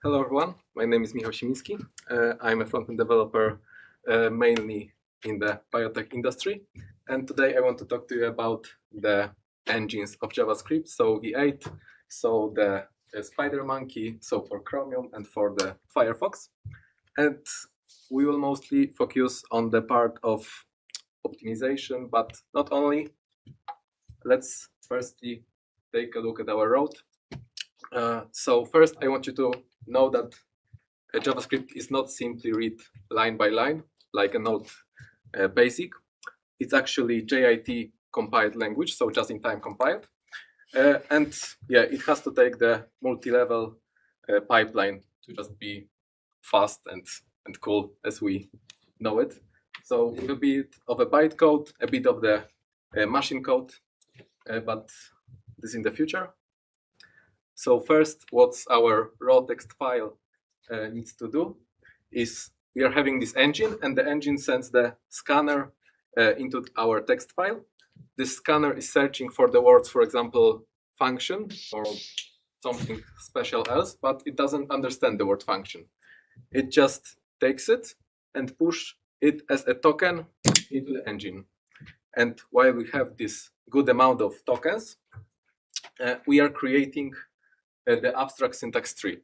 Hello everyone, my name is Michał Simiński. I'm a front-end developer mainly in the biotech industry, and today I want to talk to you about the engines of JavaScript, so V8, so the SpiderMonkey, so for Chromium and for the Firefox. And we will mostly focus on the part of optimization, but not only. Let's firstly take a look at our road. So first I want you to know that JavaScript is not simply read line by line like a Node basic. It's actually JIT compiled language, so just-in-time compiled. And yeah, it has to take the multi-level pipeline to just be fast and cool as we know it. So a bit of a bytecode, a bit of the machine code, but this in the future. So first, what our raw text file needs to do is we are having this engine, and the engine sends the scanner into our text file. This scanner is searching for the words, for example, function or something special else, but it doesn't understand the word function. It just takes it and push it as a token into the engine. And while we have this good amount of tokens, we are creating the abstract syntax tree.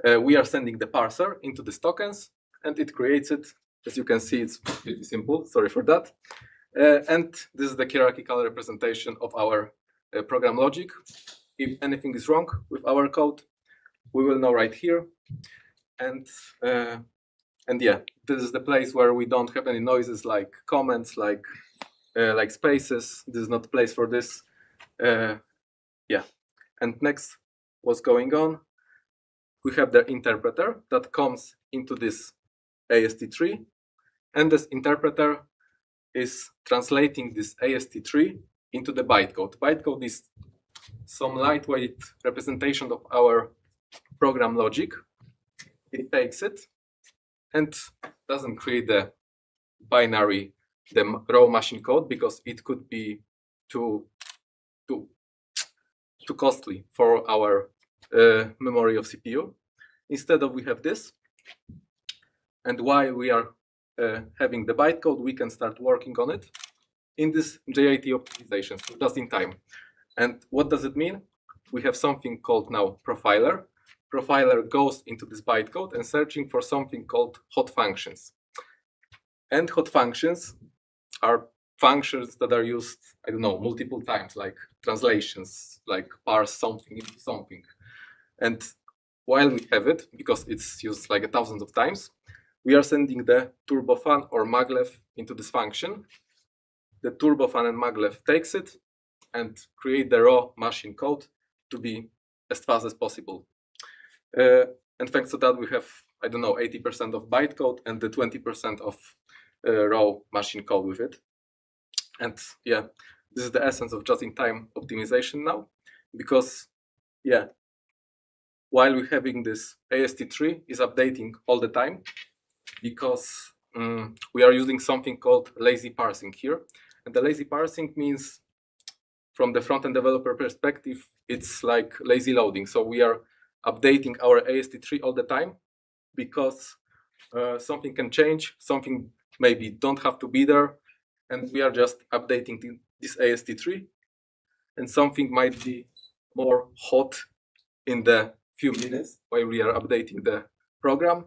We are sending the parser into these tokens, and it creates it. As you can see, it's pretty simple. Sorry for that. And this is the hierarchical representation of our program logic. If anything is wrong with our code, we will know right here. And yeah, this is the place where we don't have any noises like comments, like spaces. This is not the place for this. Yeah. And next, what's going on? We have the interpreter that comes into this AST tree, and this interpreter is translating this AST tree into the bytecode. Bytecode is some lightweight representation of our program logic. It takes it and doesn't create the binary, the raw machine code, because it could be too costly for our memory of CPU. Instead of we have this, and while we are having the bytecode, we can start working on it in this JIT optimization, so just in time. And what does it mean? We have something called now profiler. Profiler goes into this bytecode and searching for something called hot functions. And hot functions are functions that are used, I don't know, multiple times, like translations, like parse something into something. And while we have it, because it's used like thousands of times, we are sending the turbofan or maglev into this function. The turbofan and maglev takes it and create the raw machine code to be as fast as possible. And thanks to that, we have, I don't know, 80% of bytecode and the 20% of raw machine code with it. And yeah, this is the essence of just-in-time optimization now, because yeah, while we're having this AST tree is updating all the time, because we are using something called lazy parsing here. And the lazy parsing means, from the front-end developer perspective, it's like lazy loading. So we are updating our AST tree all the time, because something can change, something maybe don't have to be there, and we are just updating this AST tree, and something might be more hot in the few minutes while we are updating the program,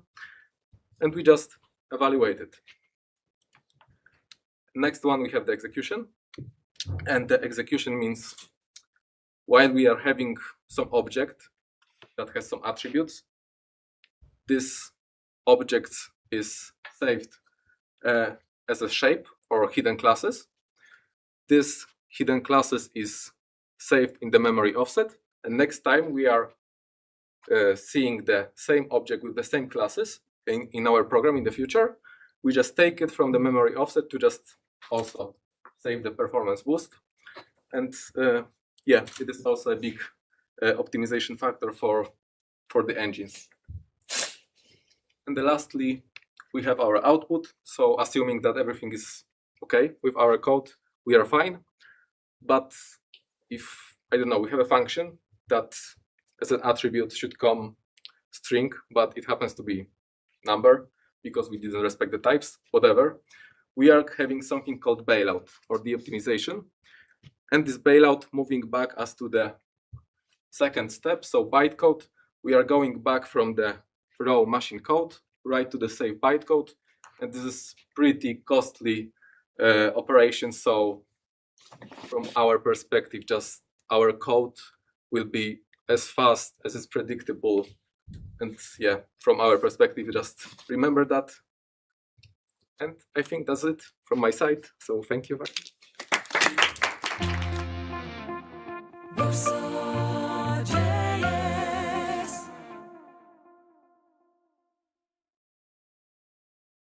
and we just evaluate it. Next one, we have the execution, and the execution means while we are having some object that has some attributes, this object is saved as a shape or hidden classes. This hidden classes is saved in the memory offset, and next time we are seeing the same object with the same classes in our program in the future, we just take it from the memory offset to just also save the performance boost. And yeah, it is also a big optimization factor for the engines. And then lastly, we have our output. So assuming that everything is okay with our code, we are fine. But if I don't know, we have a function that as an attribute should come string, but it happens to be number because we didn't respect the types, whatever. We are having something called bailout or de-optimization. And this bailout moving back us to the second step. So bytecode, we are going back from the raw machine code right to the save bytecode. And this is pretty costly operation. So from our perspective, just our code will be as fast as is predictable. And yeah, from our perspective, just remember that. And I think that's it from my side. So thank you very much.